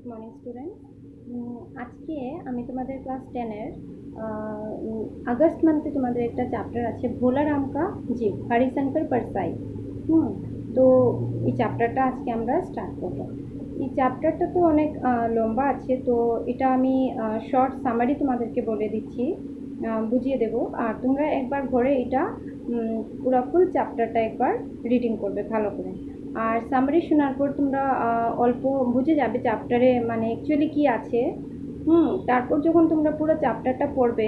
Morning student. আজকে আমি তোমাদের ক্লাস 10-এর আগস্ট মান্থে তোমাদের একটা চ্যাপ্টার আছে ভোলা রাম কা জীব হরিশঙ্কর परसाई। তো এই চ্যাপ্টারটা আজকে আমরা স্টার্ট করব। এই চ্যাপ্টারটা তো অনেক লম্বা আছে, তো এটা আমি শর্ট সামারি তোমাদেরকে বলে দিচ্ছি, বুঝিয়ে দেব। আর তোমরা একবার ঘরে এটা পুরো ফুল চ্যাপ্টারটা একবার রিডিং করবে ভালো করে। আর সামারি শোনার পর তোমরা অল্প বুঝে যাবে চ্যাপ্টারে মানে অ্যাকচুয়ালি কী আছে। তারপর যখন তোমরা পুরো চ্যাপ্টারটা পড়বে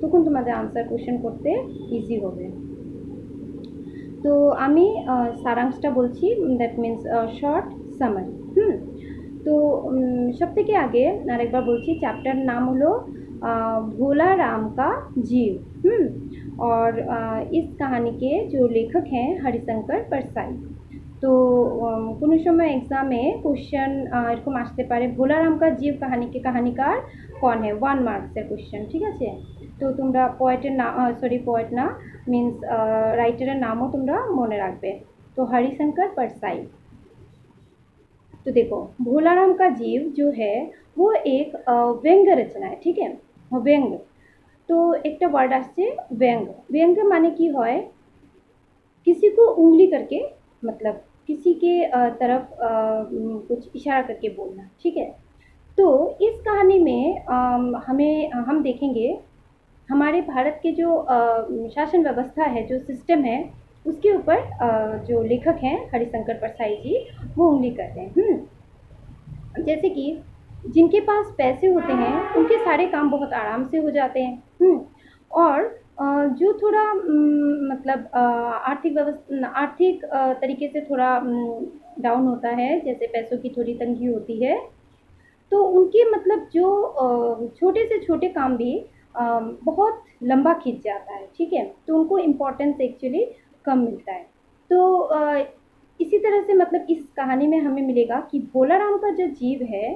তখন তোমাদের আনসার কোশ্চেন করতে ইজি হবে। তো আমি সারাংশটা বলছি, দ্যাট মিন্স শর্ট সামারি। তো सब থেকে আগে আরেকবার বলছি, চ্যাপ্টার নাম হলো भोला राम का जीव। और इस कहानी के जो लेखक हैं हरिशंकर परसाई। तो কোনো সময় एग्जामे क्वेश्चन এরকম আসতে পারে भोला राम का जीव कहानी के कहानीकार कौन है, 1 मार्क्सের क्वेश्चन, ঠিক আছে। তো তোমরা পোয়েটের নাম পোয়েট না मीन्स রাইটারের नामও তোমরা মনে রাখবে। तो हरिशंकर परसाई। तो देखो भोला राम का जीव जो है वो एक व्यंग्य रचना है, ठीक है। व्यंग्य तो एक वर्ड आसছে व्यंग्य। व्यंग्य माने की है किसी को उंगली करके, मतलब किसी के तरफ कुछ इशारा करके बोलना, ठीक है। तो इस कहानी में हम देखेंगे हमारे भारत के जो शासन व्यवस्था है, जो सिस्टम है, उसके ऊपर जो लेखक हैं हरिशंकर परसाई जी वो उंगली करते हैं। जैसे कि जिनके पास पैसे होते हैं उनके सारे काम बहुत आराम से हो जाते हैं। और जो थोड़ा मतलब आर्थिक तरीके से थोड़ा डाउन होता है, जैसे पैसों की थोड़ी तंगी होती है, तो उनके मतलब जो छोटे से छोटे काम भी बहुत लंबा खींच जाता है, ठीक है। तो उनको इम्पोर्टेंस एक्चुअली कम मिलता है। तो इसी तरह से मतलब इस कहानी में हमें मिलेगा कि भोला राम का जो जीव है,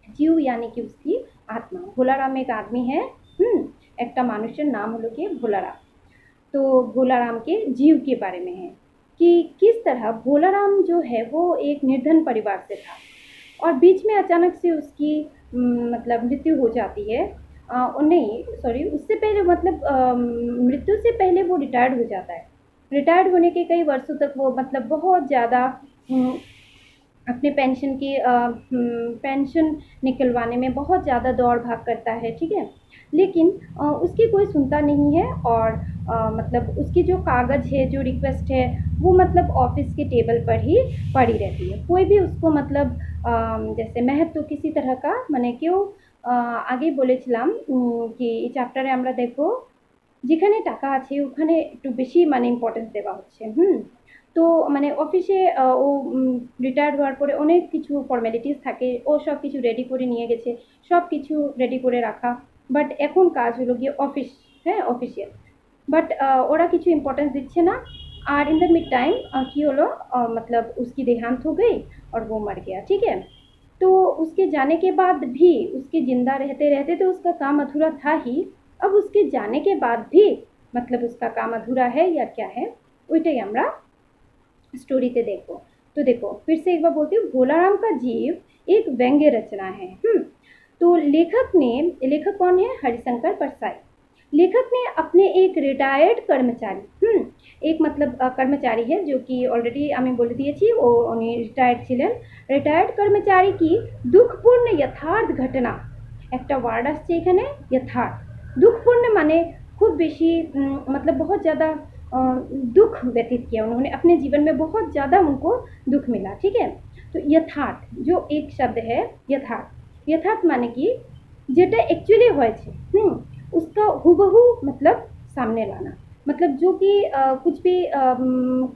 जीव यानी कि उसकी आत्मा। भोला राम एक आदमी है, एक मानुषेर नाम हलो कि भोला राम। तो भोला राम के जीव के बारे में है कि किस तरह भोला राम जो है वो एक निर्धन परिवार से था और बीच में अचानक से उसकी मतलब मृत्यु हो जाती है। नहीं सॉरी, उससे पहले मतलब मृत्यु से पहले वो रिटायर्ड हो जाता है। रिटायर्ड होने के कई वर्षों तक वो मतलब बहुत ज़्यादा अपने पेंशन निकलवाने में बहुत ज़्यादा दौड़ भाग करता है, ठीक है। लेकिन उसकी कोई सुनता नहीं है और मतलब उसकी जो कागज़ है, जो रिक्वेस्ट है, वो मतलब ऑफिस के टेबल पर ही पड़ी रहती है। कोई भी उसको मतलब जैसे महत्व किसी तरह का মানে কেউ আগেই বলেছিলাম কি এই চ্যাপ্টারে আমরা দেখব যেখানে টাকা আছে ওখানে একটু বেশি মানে ইম্পর্টেন্স দেওয়া হচ্ছে। তো মানে অফিসে ও রিটায়ার্ড হওয়ার পরে অনেক কিছু ফর্মালিটিস থাকে, ও সব কিছু রেডি করে নিয়ে গেছে, সব কিছু রেডি করে রাখা, বাট এখন কাজ হলো গিয়ে অফিস, হ্যাঁ অফিসিয়াল, बट ওরা কিছু इम्पोर्टेंस দিচ্ছে না। और इन द मिड टाइम की हलो मतलब उसकी देहांत हो गई और वो मर गया, ठीक है। तो उसके जाने के बाद भी उसके ज़िंदा रहते रहते तो उसका काम अधूरा था ही, अब उसके जाने के बाद भी मतलब उसका काम अधूरा है या क्या है ওইটাই আমরা स्टोरीते देखो। तो देखो फिर से एक बार बोलती हूँ, भोला राम का जीव एक व्यंग्य रचना है। तो लेखक कौन है, हरिशंकर परसाई। लेखक ने अपने एक रिटायर्ड कर्मचारी, एक मतलब कर्मचारी है जो कि ऑलरेडी आमी बोले दिएছি ও উনি রিটায়ার্ড ছিলেন। রিটায়ার্ড कर्मचारी की दुखपूर्ण यथार्थ घटना, একটা ওয়ার্ড আসছে এখানে यथार्थ। दुखपूर्ण माने खूब बेशी मतलब बहुत ज़्यादा दुख व्यतीत किया उन्होंने अपने जीवन में, बहुत ज़्यादा उनको दुख मिला, ठीक है। तो यथार्थ जो एक शब्द है यथार्थ, यथार्थ माने कि যেটা एक्चुअली হয়েছে उसका हुबहू मतलब सामने लाना, मतलब जो कि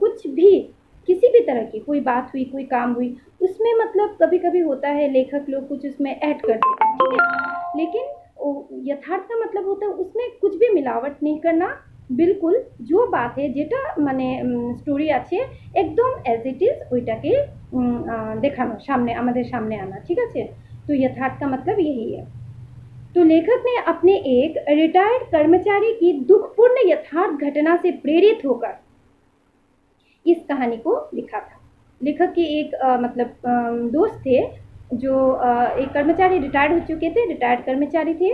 कुछ भी किसी भी तरह की कोई बात हुई, कोई काम हुई, उसमें मतलब कभी कभी होता है लेखक लोग कुछ उसमें ऐड कर देते हैं, ठीक है। लेकिन यथार्थ का मतलब होता है उसमें कुछ भी मिलावट नहीं करना, बिल्कुल जो बात है जेटा माने स्टोरी আছে एकदम एज इट इज ওইটাকে দেখানো, সামনে আমাদের সামনে আনা, ঠিক আছে। तो यथार्थ का मतलब यही है। तो लेखक ने अपने एक रिटायर्ड कर्मचारी की दुखपूर्ण यथार्थ घटना से प्रेरित होकर इस कहानी को लिखा था। लेखक के एक मतलब दोस्त थे जो एक कर्मचारी रिटायर्ड हो चुके थे, रिटायर्ड कर्मचारी थे,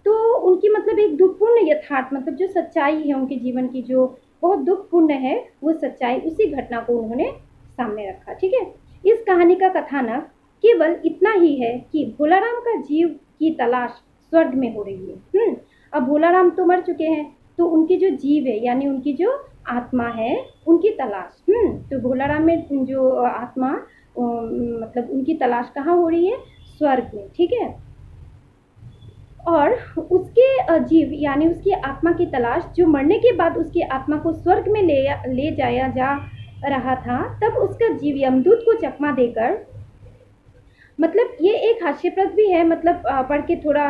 तो उनकी मतलब एक दुखपूर्ण यथार्थ मतलब जो सच्चाई है उनके जीवन की, जो बहुत दुखपूर्ण है वो सच्चाई, उसी घटना को उन्होंने सामने रखा। ठीक है, इस कहानी का कथानक केवल इतना ही है कि भोलाराम का जीव की तलाश स्वर्ग में हो रही है। अब भोलाराम तो मर चुके हैं, तो उनके जो जीव है यानी उनकी जो आत्मा है उनकी तलाश, तो भोलाराम में जो आत्मा मतलब उनकी तलाश कहाँ हो रही है? स्वर्ग में। ठीक है, और उसके जीव यानी उसकी आत्मा की तलाश, जो मरने के बाद उसकी आत्मा को स्वर्ग में ले जाया जा रहा था, तब उसका जीव यमदूत को चकमा देकर, मतलब ये एक हास्यप्रद भी है, मतलब पढ़ के थोड़ा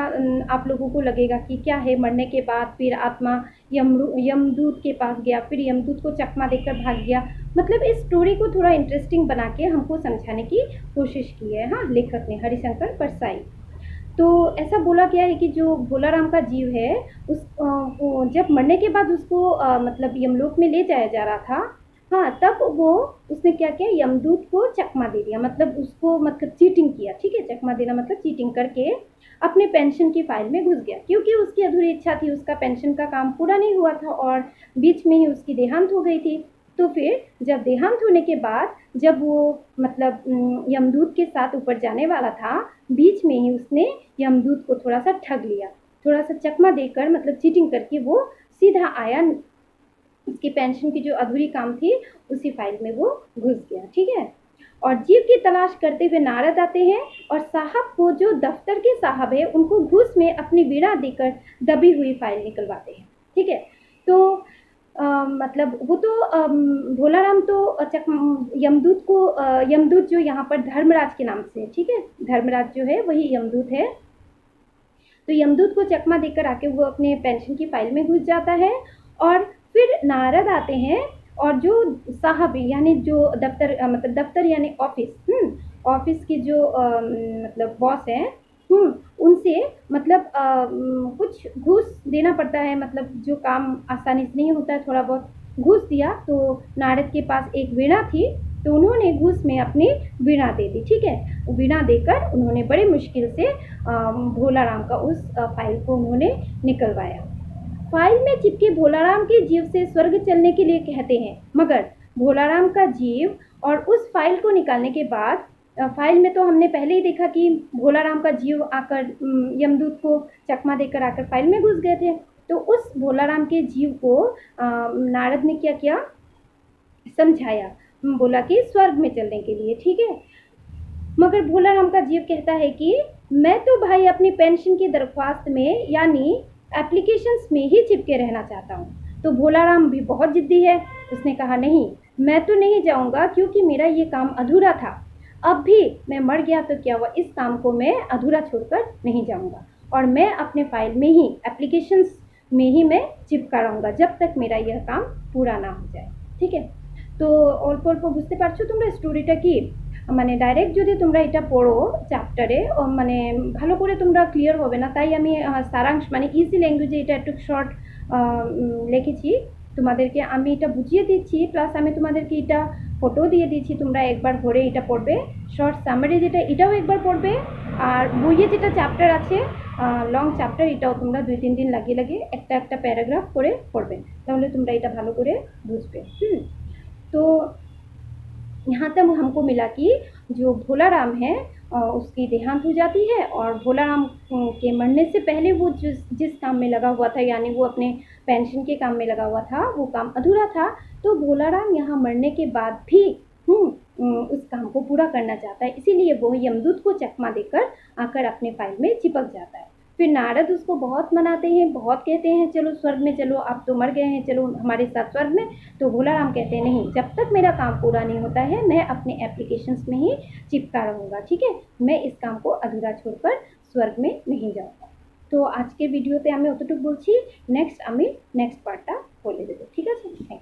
आप लोगों को लगेगा कि क्या है, मरने के बाद फिर आत्मा यमदूत के पास गया, फिर यमदूत को चकमा देकर भाग गया। मतलब इस स्टोरी को थोड़ा इंटरेस्टिंग बना के हमको समझाने की कोशिश की है, हाँ, लेखक ने, हरिशंकर परसाई। तो ऐसा बोला गया है कि जो भोलाराम का जीव है वो जब मरने के बाद उसको मतलब यमलोक में ले जाया जा रहा था, हाँ, तब वो उसने क्या किया, यमदूत को चकमा दे दिया, मतलब उसको मतलब चीटिंग किया। ठीक है, चकमा देना मतलब चीटिंग करके अपने पेंशन की फाइल में घुस गया, क्योंकि उसकी अधूरी इच्छा थी, उसका पेंशन का काम पूरा नहीं हुआ था और बीच में ही उसकी देहांत हो गई थी। तो फिर जब देहांत होने के बाद जब वो मतलब यमदूत के साथ ऊपर जाने वाला था, बीच में ही उसने यमदूत को थोड़ा सा ठग लिया, थोड़ा सा चकमा देकर मतलब चीटिंग करके वो सीधा आया, उसकी पेंशन की जो अधूरी काम थी उसी फाइल में वो घुस गया। ठीक है, और जीव की तलाश करते हुए नारद आते हैं और साहब को, जो दफ्तर के साहब है, उनको घूस में अपनी वीणा देकर दबी हुई फाइल निकलवाते हैं। ठीक है, तो मतलब वो तो भोलाराम तो यमदूत को यमदूत जो यहाँ पर धर्मराज के नाम से, ठीक है, धर्मराज जो है वही यमदूत है, तो यमदूत को चकमा देकर आके वो अपने पेंशन की फाइल में घुस जाता है। और फिर नारद आते हैं और जो साहब यानी जो दफ्तर मतलब दफ्तर यानी ऑफिस, ऑफिस के जो मतलब बॉस हैं, उनसे मतलब कुछ घूस देना पड़ता है, मतलब जो काम आसानी से नहीं होता है, थोड़ा बहुत घूस दिया। तो नारद के पास एक वीणा थी, तो उन्होंने घूस में अपनी वीणा दे दी। ठीक है, वीणा देकर उन्होंने बड़ी मुश्किल से भोलाराम का उस फाइल को उन्होंने निकलवाया। फाइल में चिपके भोलाराम के जीव से स्वर्ग चलने के लिए कहते हैं, मगर भोलाराम का जीव और उस फाइल को निकालने के बाद, फाइल में तो हमने पहले ही देखा कि भोलाराम का जीव आकर यमदूत को चकमा देकर आकर फाइल में घुस गए थे। तो उस भोलाराम के जीव को नारद ने क्या किया, समझाया, बोला कि स्वर्ग में चलने के लिए। ठीक है, मगर भोलाराम का जीव कहता है कि मैं तो भाई अपनी पेंशन की दरख्वास्त में यानी एप्लीकेशंस में ही चिपके रहना चाहता हूँ। तो भोलाराम भी बहुत जिद्दी है, उसने कहा नहीं, मैं तो नहीं जाऊँगा, क्योंकि मेरा ये काम अधूरा था। अब भी मैं मर गया तो क्या हुआ, इस काम को मैं अधूरा छोड़कर नहीं जाऊँगा, और मैं अपने फाइल में ही, एप्लीकेशंस में ही मैं चिपका रहूँगा जब तक मेरा यह काम पूरा ना हो जाए। ठीक है, তো অল্প অল্প বুঝতে পারছো তোমরা স্টোরিটা কি, মানে ডাইরেক্ট যদি তোমরা এটা পড়ো চ্যাপ্টারে, মানে ভালো করে তোমরা ক্লিয়ার হবে না, তাই আমি সারাংশ মানে ইজি ল্যাঙ্গুয়েজে এটা একটু শর্ট লিখেছি তোমাদেরকে, আমি এটা বুঝিয়ে দিচ্ছি, প্লাস আমি তোমাদেরকে এটা ফটো দিয়ে দিচ্ছি, তোমরা একবার ঘরে এটা পড়বে, শর্ট সামারি যেটা এটাও একবার পড়বে, আর বইয়ে যেটা চ্যাপ্টার আছে লং চ্যাপ্টার, এটাও তোমরা 2-3 দিন লাগিয়ে লাগিয়ে একটা একটা প্যারাগ্রাফ করে পড়বে, তাহলে তোমরা এটা ভালো করে বুঝবে। तो यहाँ तक हमको मिला कि जो भोलाराम है उसकी देहांत हो जाती है, और भोलाराम के मरने से पहले वो जिस काम में लगा हुआ था, यानी वो अपने पेंशन के काम में लगा हुआ था, वो काम अधूरा था। तो भोलाराम यहाँ मरने के बाद भी उस काम को पूरा करना चाहता है, इसीलिए वो यमदूत को चकमा देकर आकर अपने फाइल में चिपक जाता है। फिर नारद उसको बहुत मनाते हैं, बहुत कहते हैं चलो स्वर्ग में चलो, आप तो मर गए हैं, चलो हमारे साथ स्वर्ग में। तो भोलाराम कहते हैं नहीं, जब तक मेरा काम पूरा नहीं होता है मैं अपने एप्लीकेशंस में ही चिपका रहूँगा। ठीक है, मैं इस काम को अधूरा छोड़कर स्वर्ग में नहीं जाऊँगा। तो आज के ভিডিওতে আমি অতটুকু বলছি, নেক্সট আমি নেক্সট পার্টটা বলে দেবো। ঠিক আছে, থ্যাংক ইউ।